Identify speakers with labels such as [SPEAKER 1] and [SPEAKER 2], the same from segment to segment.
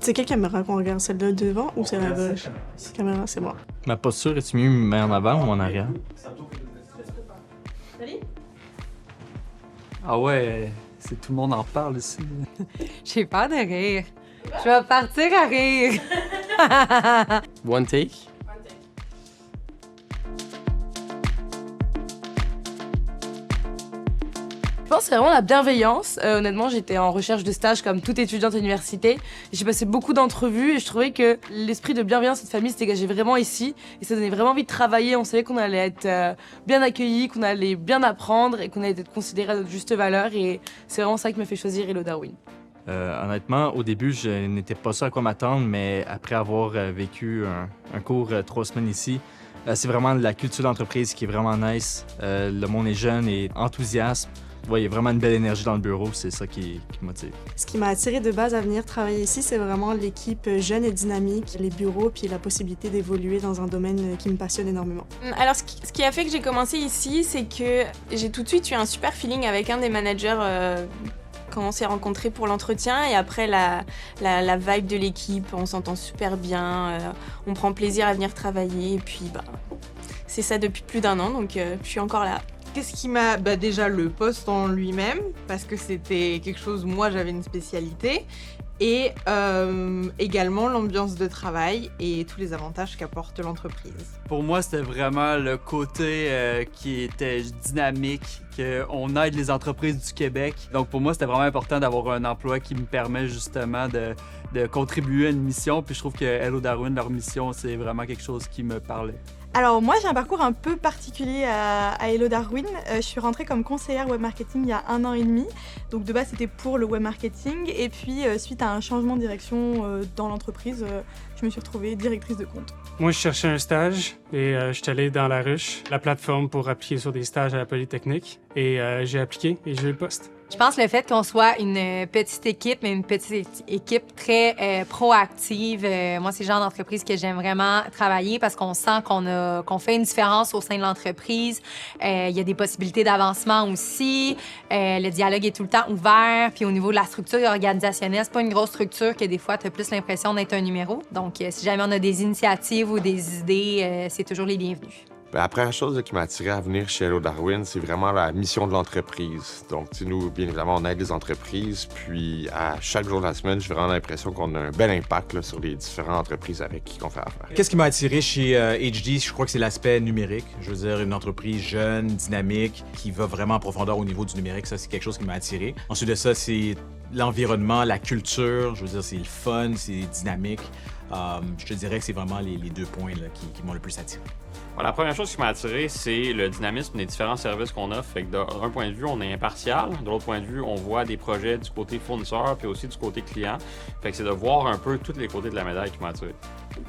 [SPEAKER 1] C'est quelle caméra qu'on regarde? Celle de devant ou celle à gauche? Caméra, c'est bon.
[SPEAKER 2] Ma posture, est-tu mieux en avant ou en arrière?
[SPEAKER 3] Ah ouais, c'est tout le monde en parle ici.
[SPEAKER 4] J'ai peur de rire. Je vais partir à rire.
[SPEAKER 5] One take.
[SPEAKER 6] Je pense que c'est vraiment la bienveillance. Honnêtement, j'étais en recherche de stage comme toute étudiante à l'université. J'ai passé beaucoup d'entrevues et je trouvais que l'esprit de bienveillance de cette famille se dégageait vraiment ici. Et ça donnait vraiment envie de travailler. On savait qu'on allait être bien accueillis, qu'on allait bien apprendre et qu'on allait être considérés à notre juste valeur. Et c'est vraiment ça qui m'a fait choisir Hello Darwin.
[SPEAKER 2] Honnêtement, au début, je n'étais pas sûr à quoi m'attendre, mais après avoir vécu un cours 3 semaines ici, c'est vraiment la culture d'entreprise qui est vraiment nice. Le monde est jeune et enthousiaste. Ouais, il y a vraiment une belle énergie dans le bureau, c'est ça qui motive.
[SPEAKER 1] Ce qui m'a attiré de base à venir travailler ici, c'est vraiment l'équipe jeune et dynamique, les bureaux, puis la possibilité d'évoluer dans un domaine qui me passionne énormément.
[SPEAKER 7] Alors, ce qui a fait que j'ai commencé ici, c'est que j'ai tout de suite eu un super feeling avec un des managers quand on s'est rencontrés pour l'entretien. Et après, la vibe de l'équipe, on s'entend super bien, on prend plaisir à venir travailler. Et puis, c'est ça depuis plus d'1 an, donc je suis encore là.
[SPEAKER 8] Qu'est-ce qui m'a... déjà, le poste en lui-même, parce que c'était quelque chose, moi, j'avais une spécialité. Et également l'ambiance de travail et tous les avantages qu'apporte l'entreprise.
[SPEAKER 3] Pour moi, c'était vraiment le côté qui était dynamique, qu'on aide les entreprises du Québec. Donc pour moi, c'était vraiment important d'avoir un emploi qui me permet justement de contribuer à une mission. Puis je trouve que Hello Darwin, leur mission, c'est vraiment quelque chose qui me parlait.
[SPEAKER 9] Alors moi, j'ai un parcours un peu particulier à Hello Darwin. Je suis rentrée comme conseillère web marketing il y a 1 an et demi. Donc de base, c'était pour le web marketing. Et puis, suite à un changement de direction dans l'entreprise, je me suis retrouvée directrice de compte.
[SPEAKER 10] Moi, je cherchais un stage et je suis allée dans La Ruche, la plateforme pour appliquer sur des stages à la Polytechnique. Et j'ai appliqué et j'ai eu le poste.
[SPEAKER 4] Je pense que le fait qu'on soit une petite équipe, mais une petite équipe très proactive, moi, c'est le genre d'entreprise que j'aime vraiment travailler parce qu'on sent qu'on fait une différence au sein de l'entreprise. Il y a des possibilités d'avancement aussi. Le dialogue est tout le temps ouvert. Puis au niveau de la structure organisationnelle, c'est pas une grosse structure que des fois, tu as plus l'impression d'être un numéro. Donc, si jamais on a des initiatives ou des idées, c'est toujours les bienvenus.
[SPEAKER 11] La première chose qui m'a attiré à venir chez Hello Darwin, c'est vraiment la mission de l'entreprise. Donc, nous, bien évidemment, on aide les entreprises, puis à chaque jour de la semaine, j'ai vraiment l'impression qu'on a un bel impact là, sur les différentes entreprises avec qui on fait affaire.
[SPEAKER 12] Qu'est-ce qui m'a attiré chez HD? Je crois que c'est l'aspect numérique. Je veux dire, une entreprise jeune, dynamique, qui va vraiment en profondeur au niveau du numérique. Ça, c'est quelque chose qui m'a attiré. Ensuite de ça, c'est l'environnement, la culture. Je veux dire, c'est le fun, c'est dynamique. Je te dirais que c'est vraiment les 2 points là, qui m'ont le plus attiré.
[SPEAKER 5] La première chose qui m'a attiré, c'est le dynamisme des différents services qu'on offre. Fait que d'un point de vue, on est impartial. De l'autre point de vue, on voit des projets du côté fournisseur puis aussi du côté client. Fait que c'est de voir un peu tous les côtés de la médaille qui m'a attiré.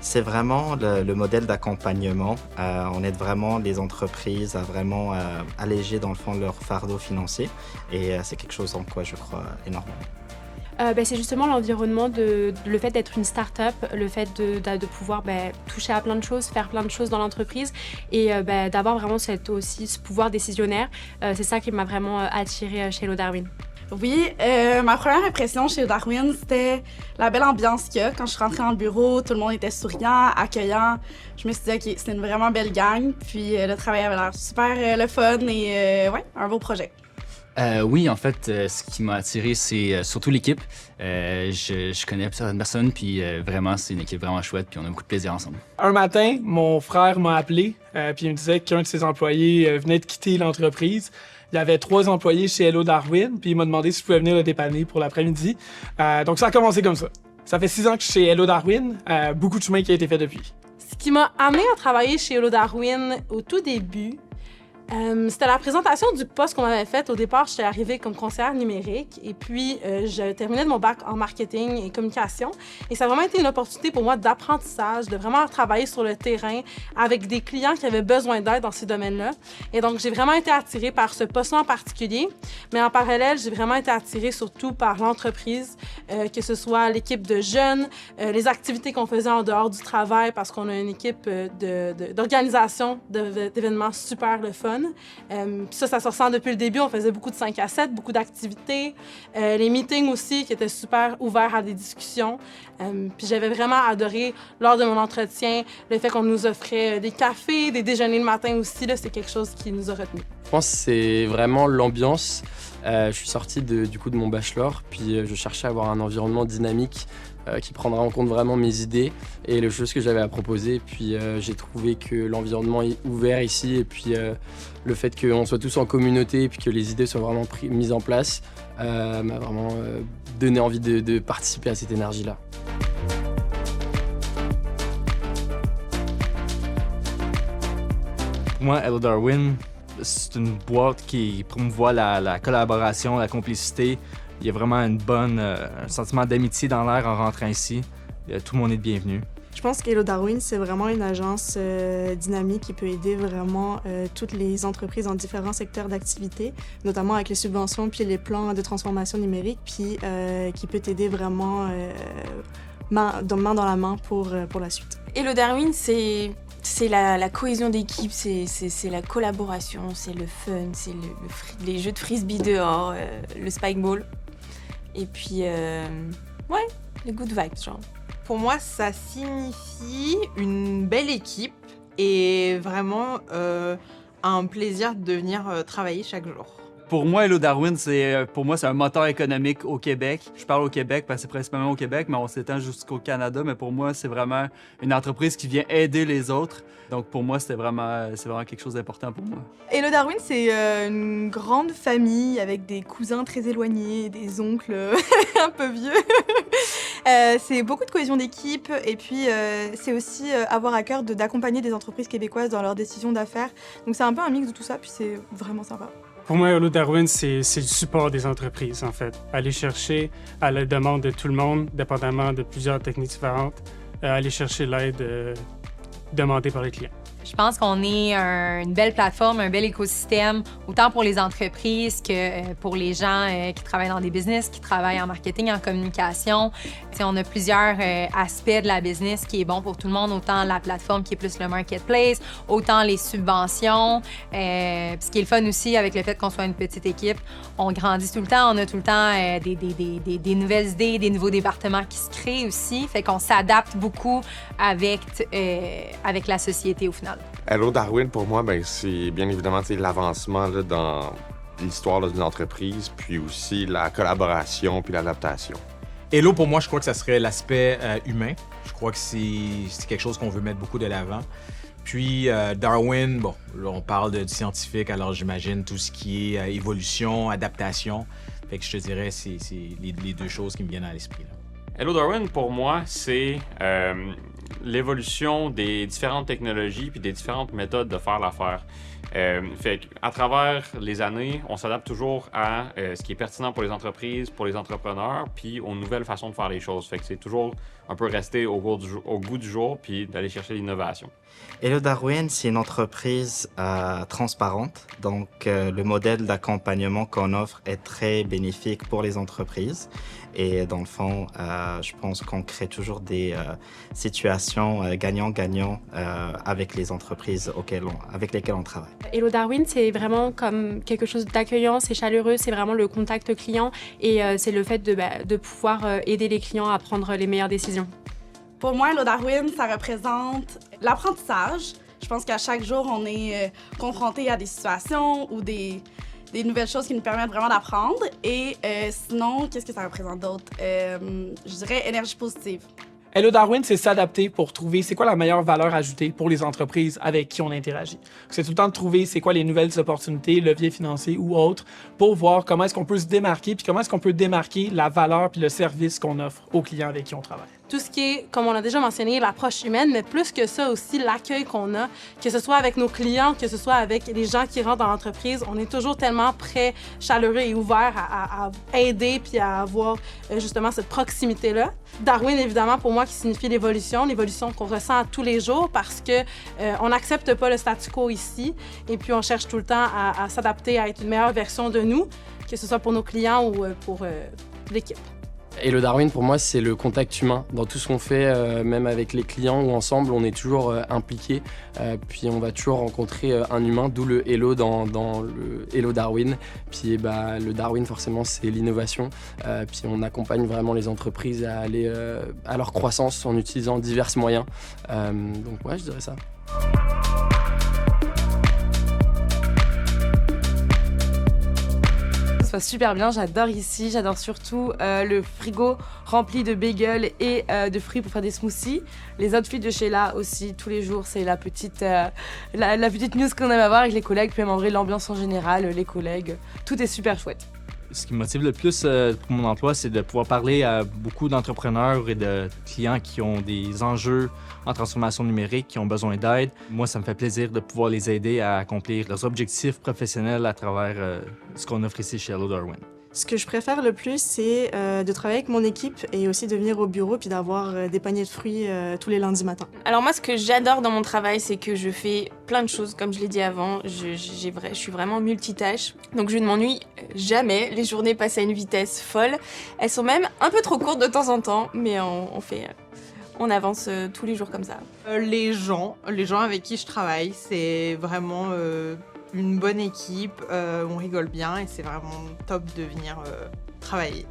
[SPEAKER 13] C'est vraiment le modèle d'accompagnement. On aide vraiment les entreprises à vraiment alléger, dans le fond, leur fardeau financier. Et c'est quelque chose en quoi je crois énormément.
[SPEAKER 14] C'est justement l'environnement, le fait d'être une start-up, le fait de pouvoir toucher à plein de choses, faire plein de choses dans l'entreprise et d'avoir vraiment ce pouvoir décisionnaire. C'est ça qui m'a vraiment attirée chez Hello Darwin.
[SPEAKER 9] Oui, ma première impression chez Hello Darwin, c'était la belle ambiance qu'il y a. Quand je suis rentrée dans le bureau, tout le monde était souriant, accueillant. Je me suis dit, OK, c'était une vraiment belle gang. Puis le travail avait l'air super le fun et un beau projet.
[SPEAKER 15] Oui, en fait, ce qui m'a attiré, c'est surtout l'équipe. Je connais certaines personnes, puis vraiment, c'est une équipe vraiment chouette, puis on a beaucoup de plaisir ensemble.
[SPEAKER 10] Un matin, mon frère m'a appelé, puis il me disait qu'un de ses employés venait de quitter l'entreprise. Il y avait 3 employés chez Hello Darwin, puis il m'a demandé si je pouvais venir le dépanner pour l'après-midi. Donc ça a commencé comme ça. Ça fait 6 ans que je suis chez Hello Darwin, beaucoup de chemin qui a été fait depuis.
[SPEAKER 6] Ce qui m'a amené à travailler chez Hello Darwin au tout début, c'était la présentation du poste qu'on avait fait. Au départ, j'étais arrivée comme conseillère numérique et puis je terminais de mon bac en marketing et communication. Et ça a vraiment été une opportunité pour moi d'apprentissage, de vraiment travailler sur le terrain avec des clients qui avaient besoin d'aide dans ces domaines-là. Et donc, j'ai vraiment été attirée par ce poste-là en particulier. Mais en parallèle, j'ai vraiment été attirée surtout par l'entreprise, que ce soit l'équipe de jeunes, les activités qu'on faisait en dehors du travail parce qu'on a une équipe d'organisation d'événements super le fun. fun. Puis ça se ressent depuis le début. On faisait beaucoup de 5 à 7, beaucoup d'activités. Les meetings aussi, qui étaient super ouverts à des discussions. Puis j'avais vraiment adoré, lors de mon entretien, le fait qu'on nous offrait des cafés, des déjeuners le matin aussi. Là, c'est quelque chose qui nous a retenus.
[SPEAKER 16] Je pense que c'est vraiment l'ambiance. Je suis sorti de mon bachelor, puis je cherchais à avoir un environnement dynamique qui prendra en compte vraiment mes idées et les choses que j'avais à proposer. Puis j'ai trouvé que l'environnement est ouvert ici et puis le fait qu'on soit tous en communauté et puis que les idées soient vraiment mises en place m'a vraiment donné envie de participer à cette énergie-là.
[SPEAKER 2] Pour moi, Hello Darwin, c'est une boîte qui promouvoit la collaboration, la complicité. Il y a vraiment un sentiment d'amitié dans l'air en rentrant ici. Tout le monde est le bienvenu.
[SPEAKER 1] Je pense qu'Hello Darwin, c'est vraiment une agence dynamique qui peut aider vraiment toutes les entreprises en différents secteurs d'activité, notamment avec les subventions puis les plans de transformation numérique, puis qui peut t'aider vraiment main dans la main pour la suite.
[SPEAKER 7] Hello Darwin, c'est la cohésion d'équipe, c'est la collaboration, c'est le fun, c'est les jeux de frisbee dehors, le spike ball. Et puis, ouais, les good vibes, genre.
[SPEAKER 8] Pour moi, ça signifie une belle équipe et vraiment un plaisir de venir travailler chaque jour.
[SPEAKER 3] Pour moi, Hello Darwin, c'est un moteur économique au Québec. Je parle au Québec parce que c'est principalement au Québec, mais on s'étend jusqu'au Canada. Mais pour moi, c'est vraiment une entreprise qui vient aider les autres. Donc pour moi, c'est vraiment quelque chose d'important pour moi.
[SPEAKER 17] Hello Darwin, c'est une grande famille avec des cousins très éloignés, des oncles un peu vieux. C'est beaucoup de cohésion d'équipe et puis c'est aussi avoir à cœur d'accompagner des entreprises québécoises dans leurs décisions d'affaires. Donc c'est un peu un mix de tout ça, puis c'est vraiment sympa.
[SPEAKER 10] Pour moi, Hello Darwin, c'est le support des entreprises, en fait. Aller chercher à la demande de tout le monde, dépendamment de plusieurs techniques différentes, aller chercher l'aide demandée par les clients.
[SPEAKER 4] Je pense qu'on est une belle plateforme, un bel écosystème, autant pour les entreprises que pour les gens qui travaillent dans des business, qui travaillent en marketing, en communication. T'sais, on a plusieurs aspects de la business qui est bon pour tout le monde, autant la plateforme qui est plus le marketplace, autant les subventions. Ce qui est le fun aussi avec le fait qu'on soit une petite équipe, on grandit tout le temps, on a tout le temps des nouvelles idées, des nouveaux départements qui se créent aussi, fait qu'on s'adapte beaucoup avec la société au final.
[SPEAKER 11] Hello Darwin, pour moi, c'est bien évidemment l'avancement là, dans l'histoire d'une entreprise, puis aussi la collaboration puis l'adaptation.
[SPEAKER 12] Hello, pour moi, je crois que ça serait l'aspect humain. Je crois que c'est quelque chose qu'on veut mettre beaucoup de l'avant. Puis Darwin, bon, là, on parle du scientifique, alors j'imagine tout ce qui est évolution, adaptation. Fait que je te dirais, c'est les deux choses qui me viennent à l'esprit.
[SPEAKER 5] Hello Darwin, pour moi, c'est l'évolution des différentes technologies puis des différentes méthodes de faire l'affaire. Fait qu'à travers les années, on s'adapte toujours à ce qui est pertinent pour les entreprises, pour les entrepreneurs, puis aux nouvelles façons de faire les choses. Fait que c'est toujours un peu rester au goût du jour puis d'aller chercher l'innovation.
[SPEAKER 13] Hello Darwin, c'est une entreprise transparente. Donc, le modèle d'accompagnement qu'on offre est très bénéfique pour les entreprises. Et dans le fond, je pense qu'on crée toujours des situations gagnant-gagnant avec les entreprises avec lesquelles on travaille.
[SPEAKER 14] Hello Darwin, c'est vraiment comme quelque chose d'accueillant, c'est chaleureux, c'est vraiment le contact client et c'est le fait de pouvoir aider les clients à prendre les meilleures décisions.
[SPEAKER 9] Pour moi, Hello Darwin, ça représente l'apprentissage. Je pense qu'à chaque jour, on est confronté à des situations ou des nouvelles choses qui nous permettent vraiment d'apprendre. Et sinon, qu'est-ce que ça représente d'autre? Je dirais énergie positive.
[SPEAKER 10] Hello Darwin, c'est s'adapter pour trouver c'est quoi la meilleure valeur ajoutée pour les entreprises avec qui on interagit. C'est tout le temps de trouver c'est quoi les nouvelles opportunités, leviers financiers ou autres, pour voir comment est-ce qu'on peut se démarquer, puis comment est-ce qu'on peut démarquer la valeur puis le service qu'on offre aux clients avec qui on travaille.
[SPEAKER 6] Tout ce qui est, comme on l'a déjà mentionné, l'approche humaine, mais plus que ça aussi, l'accueil qu'on a, que ce soit avec nos clients, que ce soit avec les gens qui rentrent dans l'entreprise, on est toujours tellement prêt, chaleureux et ouvert à aider puis à avoir justement cette proximité-là. Darwin, évidemment, pour moi, qui signifie l'évolution qu'on ressent tous les jours parce que on n'accepte pas le statu quo ici et puis on cherche tout le temps à s'adapter, à être une meilleure version de nous, que ce soit pour nos clients ou pour l'équipe.
[SPEAKER 16] Hello Darwin, pour moi, c'est le contact humain. Dans tout ce qu'on fait, même avec les clients ou ensemble, on est toujours impliqués. Puis on va toujours rencontrer un humain, d'où le Hello dans le Hello Darwin. Puis le Darwin, forcément, c'est l'innovation. Puis on accompagne vraiment les entreprises à aller à leur croissance en utilisant divers moyens. Donc ouais, je dirais ça.
[SPEAKER 18] Ça va super bien, j'adore ici, j'adore surtout le frigo rempli de bagels et de fruits pour faire des smoothies. Les outfits de Sheila aussi, tous les jours, c'est la petite news qu'on aime avoir avec les collègues, puis même en vrai l'ambiance en général, les collègues, tout est super chouette.
[SPEAKER 2] Ce qui me motive le plus pour mon emploi, c'est de pouvoir parler à beaucoup d'entrepreneurs et de clients qui ont des enjeux en transformation numérique, qui ont besoin d'aide. Moi, ça me fait plaisir de pouvoir les aider à accomplir leurs objectifs professionnels à travers ce qu'on offre ici chez Hello Darwin.
[SPEAKER 1] Ce que je préfère le plus, c'est de travailler avec mon équipe et aussi de venir au bureau puis d'avoir des paniers de fruits tous les lundis matins.
[SPEAKER 7] Alors moi, ce que j'adore dans mon travail, c'est que je fais plein de choses, comme je l'ai dit avant. Je suis vraiment multitâche, donc je ne m'ennuie jamais. Les journées passent à une vitesse folle. Elles sont même un peu trop courtes de temps en temps, mais on avance tous les jours comme ça.
[SPEAKER 8] Les gens avec qui je travaille, c'est vraiment une bonne équipe, on rigole bien et c'est vraiment top de venir travailler.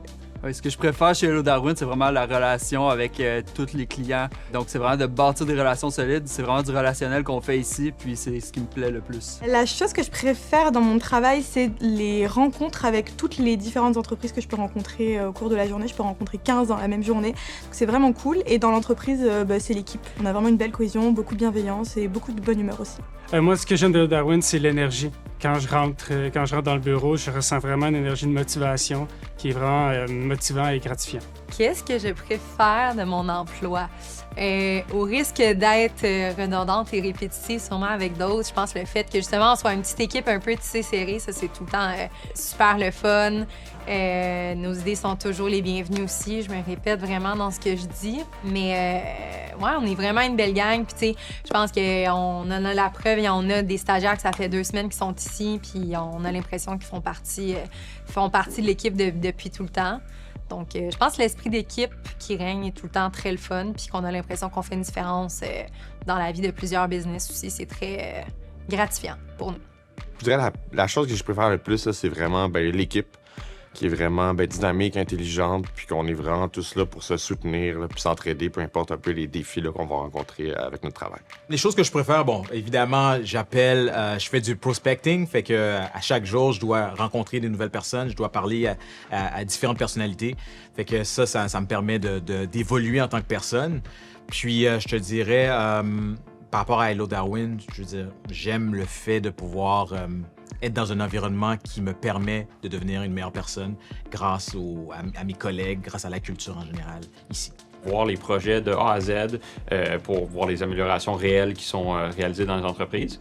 [SPEAKER 3] Oui, ce que je préfère chez Hello Darwin, c'est vraiment la relation avec tous les clients. Donc, c'est vraiment de bâtir des relations solides. C'est vraiment du relationnel qu'on fait ici, puis c'est ce qui me plaît le plus.
[SPEAKER 17] La chose que je préfère dans mon travail, c'est les rencontres avec toutes les différentes entreprises que je peux rencontrer au cours de la journée. Je peux rencontrer 15 dans la même journée. Donc, c'est vraiment cool. Et dans l'entreprise, c'est l'équipe. On a vraiment une belle cohésion, beaucoup de bienveillance et beaucoup de bonne humeur aussi.
[SPEAKER 10] Moi, ce que j'aime de Darwin, c'est l'énergie. Quand je rentre dans le bureau, je ressens vraiment une énergie de motivation qui est vraiment motivant et gratifiant.
[SPEAKER 4] Qu'est-ce que je préfère de mon emploi? Au risque d'être redondante et répétitive sûrement avec d'autres, je pense le fait que justement on soit une petite équipe un peu tissée serrée, ça c'est tout le temps super le fun. Nos idées sont toujours les bienvenues aussi, je me répète vraiment dans ce que je dis, mais ouais, on est vraiment une belle gang, puis tu sais, je pense qu'on en a la preuve, on a des stagiaires que ça fait 2 semaines qu'ils sont ici, puis on a l'impression qu'ils font partie de l'équipe depuis tout le temps. Donc, je pense que l'esprit d'équipe qui règne est tout le temps très le fun, puis qu'on a l'impression qu'on fait une différence dans la vie de plusieurs business aussi. C'est très gratifiant pour nous.
[SPEAKER 11] Je dirais la chose que je préfère le plus, là, c'est vraiment l'équipe qui est vraiment dynamique, intelligente, puis qu'on est vraiment tous là pour se soutenir, là, puis s'entraider, peu importe un peu les défis là, qu'on va rencontrer avec notre travail.
[SPEAKER 12] Les choses que je préfère, bon, évidemment, je fais du prospecting, fait que à chaque jour, je dois rencontrer des nouvelles personnes, je dois parler à différentes personnalités, fait que ça me permet d'évoluer en tant que personne. Puis, je te dirais, par rapport à Hello Darwin, je veux dire, j'aime le fait de pouvoir être dans un environnement qui me permet de devenir une meilleure personne grâce à mes collègues, grâce à la culture en général ici.
[SPEAKER 5] Voir les projets de A à Z pour voir les améliorations réelles qui sont réalisées dans les entreprises.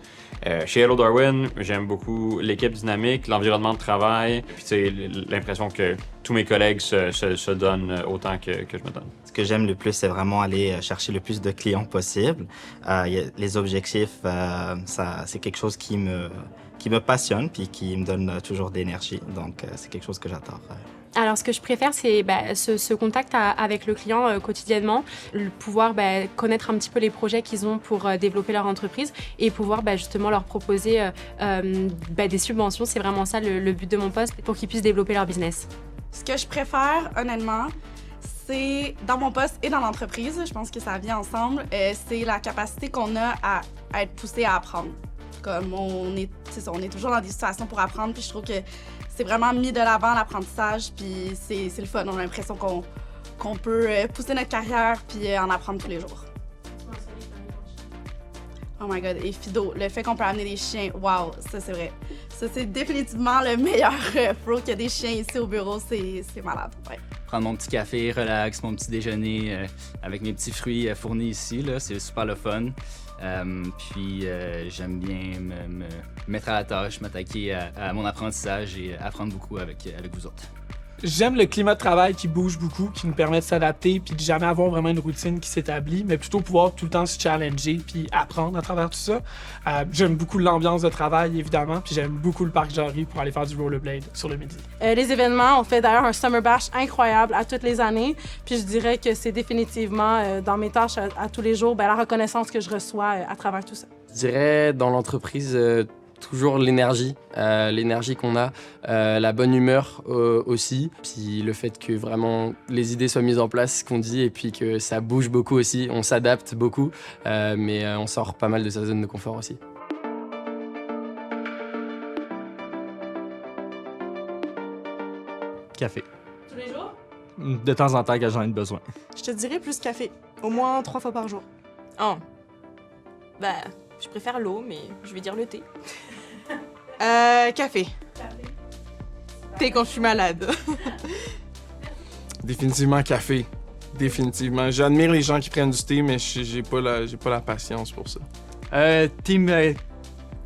[SPEAKER 5] Chez Hello Darwin, j'aime beaucoup l'équipe dynamique, l'environnement de travail, puis l'impression que tous mes collègues se donnent autant que je me donne.
[SPEAKER 13] Ce que j'aime le plus, c'est vraiment aller chercher le plus de clients possible. Les objectifs, c'est quelque chose qui me passionne puis qui me donne toujours d'énergie. Donc, c'est quelque chose que j'adore.
[SPEAKER 14] Alors, ce que je préfère, c'est ce contact avec le client quotidiennement, pouvoir connaître un petit peu les projets qu'ils ont pour développer leur entreprise et pouvoir justement leur proposer des subventions. C'est vraiment ça le but de mon poste, pour qu'ils puissent développer leur business.
[SPEAKER 9] Ce que je préfère, honnêtement, c'est dans mon poste et dans l'entreprise, je pense que ça vient ensemble, c'est la capacité qu'on a à être poussé à apprendre. Comme on est toujours dans des situations pour apprendre, puis je trouve que c'est vraiment mis de l'avant l'apprentissage, puis c'est le fun. On a l'impression qu'on peut pousser notre carrière puis en apprendre tous les jours. Oh my God, et Fido, le fait qu'on peut amener des chiens, wow, ça c'est vrai. Ça c'est définitivement le meilleur pro qu'il y a des chiens ici au bureau, c'est malade, ouais.
[SPEAKER 15] Prendre mon petit café, relax, mon petit déjeuner avec mes petits fruits fournis ici, là, c'est super le fun. Puis j'aime bien me mettre à la tâche, m'attaquer à mon apprentissage et apprendre beaucoup avec vous autres.
[SPEAKER 10] J'aime le climat de travail qui bouge beaucoup, qui nous permet de s'adapter puis de jamais avoir vraiment une routine qui s'établit, mais plutôt pouvoir tout le temps se challenger puis apprendre à travers tout ça. J'aime beaucoup l'ambiance de travail, évidemment, puis j'aime beaucoup le parc Jarry pour aller faire du rollerblade sur le midi.
[SPEAKER 6] Les événements, on fait d'ailleurs un Summer Bash incroyable à toutes les années, puis je dirais que c'est définitivement dans mes tâches à tous les jours, la reconnaissance que je reçois à travers tout ça.
[SPEAKER 16] Je dirais dans l'entreprise, toujours l'énergie qu'on a, la bonne humeur aussi, puis le fait que vraiment les idées soient mises en place, ce qu'on dit, et puis que ça bouge beaucoup aussi, on s'adapte beaucoup, mais on sort pas mal de sa zone de confort aussi.
[SPEAKER 2] Café.
[SPEAKER 6] Tous les jours?
[SPEAKER 2] De temps en temps, quand j'en ai besoin.
[SPEAKER 1] Je te dirais plus café. Au moins 3 fois par jour.
[SPEAKER 7] Oh. Je préfère l'eau, mais je vais dire le thé.
[SPEAKER 8] Café. Thé quand je suis malade.
[SPEAKER 19] Définitivement café. Définitivement. J'admire les gens qui prennent du thé, mais j'ai pas la patience pour ça.
[SPEAKER 3] Team...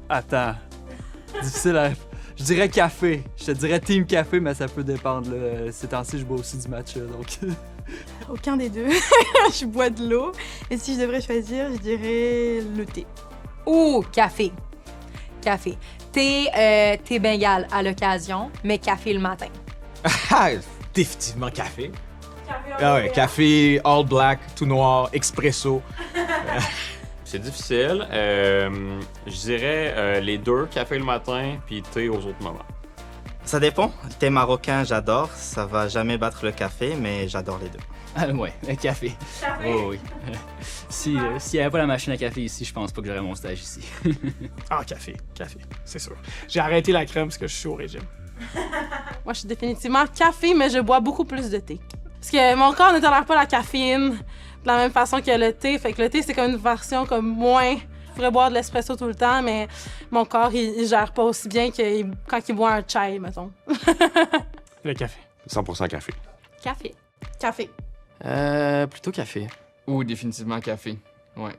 [SPEAKER 3] Attends. Difficile à... Je dirais café. Je te dirais team café, mais ça peut dépendre. Là. Ces temps-ci, je bois aussi du matcha, donc...
[SPEAKER 17] Aucun des deux. Je bois de l'eau. Et si je devrais choisir, je dirais le thé.
[SPEAKER 4] Ou café. Café. Thé Bengale à l'occasion, mais café le matin.
[SPEAKER 12] Définitivement café. Café all black, tout noir, expresso.
[SPEAKER 5] C'est difficile. Je dirais les deux, café le matin puis thé aux autres moments.
[SPEAKER 13] Ça dépend. Le thé marocain, j'adore. Ça va jamais battre le café, mais j'adore les deux.
[SPEAKER 15] Ouais, le café. Oh, oui. S'il n'y avait pas la machine à café ici, je pense pas que j'aurais mon stage ici.
[SPEAKER 10] Café, c'est sûr. J'ai arrêté la crème parce que je suis au régime.
[SPEAKER 6] Moi, je suis définitivement café, mais je bois beaucoup plus de thé. Parce que mon corps ne tolère pas la caféine de la même façon que le thé. Fait que le thé, c'est comme une version comme moins... Je pourrais boire de l'espresso tout le temps, mais mon corps, il gère pas aussi bien que quand il boit un chai, mettons.
[SPEAKER 10] Le café.
[SPEAKER 11] 100% café.
[SPEAKER 6] Café. Café.
[SPEAKER 16] Plutôt café.
[SPEAKER 19] Ou définitivement café. Ouais.